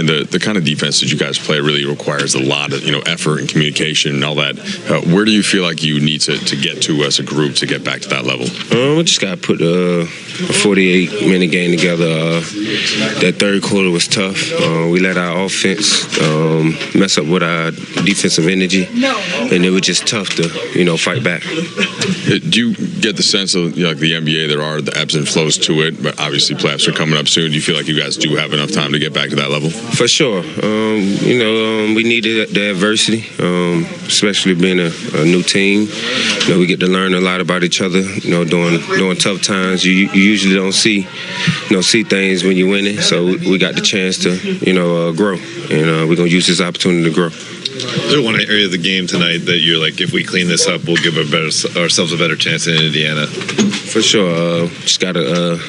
Dorian, the kind of defense that you guys play really requires a lot of effort and communication and all that. Where do you feel like you need to get to as a group to get back to that level? We just got to put a 48-minute game together. That third quarter was tough. We let our offense mess up with our defensive energy, and it was just tough to fight back. Do you get the sense of like the NBA, there are the ebbs and flows to it, but obviously playoffs are coming up soon. Do you feel like you guys do have enough time to get back to that level? For sure. We needed the adversity, especially being a new team. We get to learn a lot about each other. During tough times, you usually don't see things when you're winning. So we got the chance to grow, and we're gonna use this opportunity to grow. Is there one area of the game tonight that you're like, if we clean this up, we'll give ourselves a better chance in Indiana? For sure. Just got to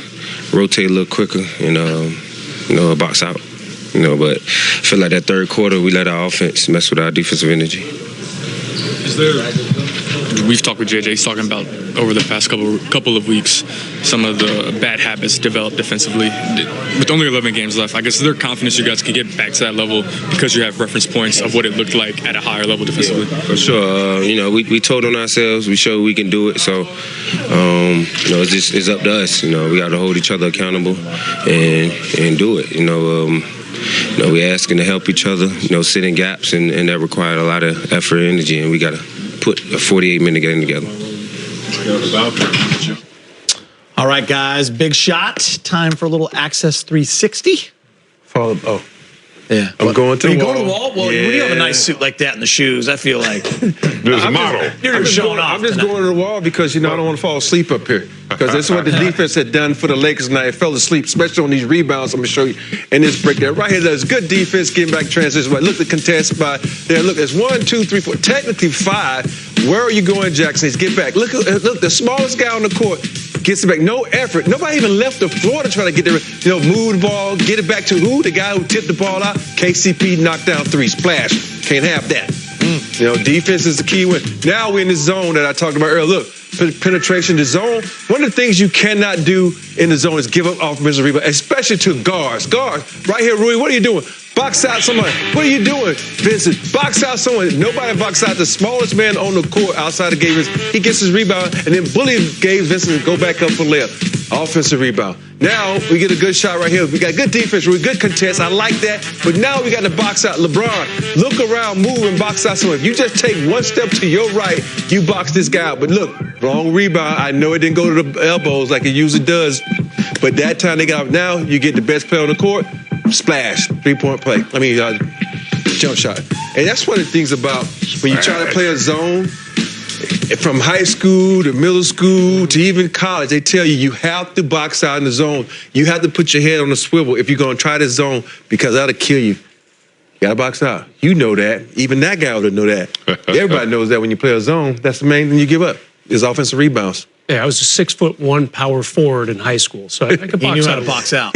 rotate a little quicker and box out. But I feel like that third quarter, we let our offense mess with our defensive energy. We've talked with JJ. He's talking about over the past couple of weeks some of the bad habits developed defensively. With only 11 games left, I guess is there confidence you guys can get back to that level because you have reference points of what it looked like at a higher level defensively? For sure. We told on ourselves. We showed we can do it. So, it's up to us. We got to hold each other accountable and do it. We're asking to help each other, sit in gaps, and that required a lot of effort and energy, and we got to put a 48-minute game together. All right, guys, big shot. Time for a little Access 360. Yeah. I'm going to the wall. Going to the wall? Well, when you have a nice suit like that and the shoes, I feel like There's a model. you're showing off. I'm just going to the wall because, I don't want to fall asleep up here. Because that's what the defense had done for the Lakers tonight. I fell asleep, especially on these rebounds. I'm going to show you in this break there. Right here, there's good defense getting back transition. Right, look, the contest by there. Look, there's 1, 2, 3, 4, technically 5. Where are you going, Jackson? Get back. Look, the smallest guy on the court gets it back. No effort. Nobody even left the floor to try to get there. Move the ball, get it back to who? The guy who tipped the ball out. KCP knocked down 3. Splash. Can't have that. Defense is the key win. Now we're in the zone that I talked about earlier. Look, penetration, the zone. One of the things you cannot do in the zone is give up offensive rebound, especially to guards. Guards, right here, Rui, what are you doing? Box out somebody. What are you doing, Vincent? Box out someone. Nobody box out the smallest man on the court outside of Gabe Vincent. He gets his rebound, and then bully Gabe Vincent to go back up for layup. Offensive rebound. Now we get a good shot right here. We got good defense, really good contest. I like that. But now we got to box out. LeBron, look around, move, and box out someone. If you just take one step to your right, you box this guy out. But look, wrong rebound. I know it didn't go to the elbows like it usually does. But that time they got now, you get the best player on the court. Splash, 3-point play. Jump shot. And that's one of the things about when you try to play a zone, from high school to middle school to even college, they tell you have to box out in the zone. You have to put your head on the swivel if you're going to try this zone because that'll kill you. You got to box out. You know that. Even that guy would know that. Everybody knows that when you play a zone, that's the main thing you give up is offensive rebounds. Yeah, I was a 6'1" power forward in high school, so I could box out. He knew how to box out.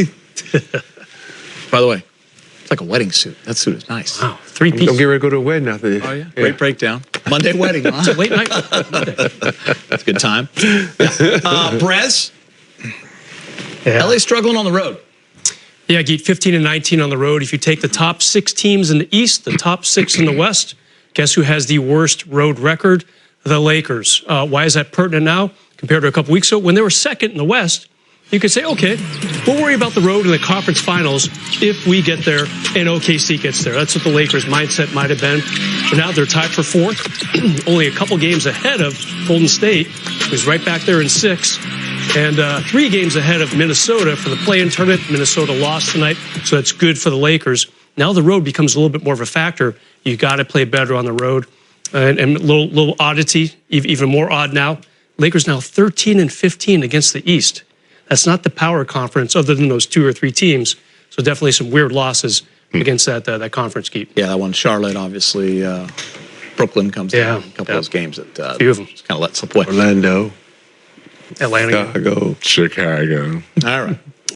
By the way, it's like a wedding suit. That suit is nice. Wow, 3-piece. Don't get ready to go to a wedding after this. Oh, yeah? Great breakdown. Monday wedding, huh? It's a late night. Monday. That's a good time. Brez? Yeah. LA struggling on the road. Yeah, Geet, 15-19 on the road. If you take the top 6 teams in the East, the top 6 in the West, guess who has the worst road record? The Lakers. Why is that pertinent now compared to a couple weeks ago? When they were second in the West, you could say, okay, we'll worry about the road in the conference finals if we get there and OKC gets there. That's what the Lakers' mindset might have been. But now they're tied for 4th, only a couple games ahead of Golden State, who's right back there in 6th, and 3 games ahead of Minnesota for the play-in tournament. Minnesota lost tonight, so that's good for the Lakers. Now the road becomes a little bit more of a factor. You got to play better on the road. And a little oddity, even more odd now. Lakers now 13-15 against the East. That's not the power conference other than those 2 or 3 teams. So definitely some weird losses against that conference, Keith. Yeah, that one, Charlotte, obviously. Brooklyn comes down. A couple of those games that few of them just kind of let slip away. Orlando. Atlanta. Chicago. All right.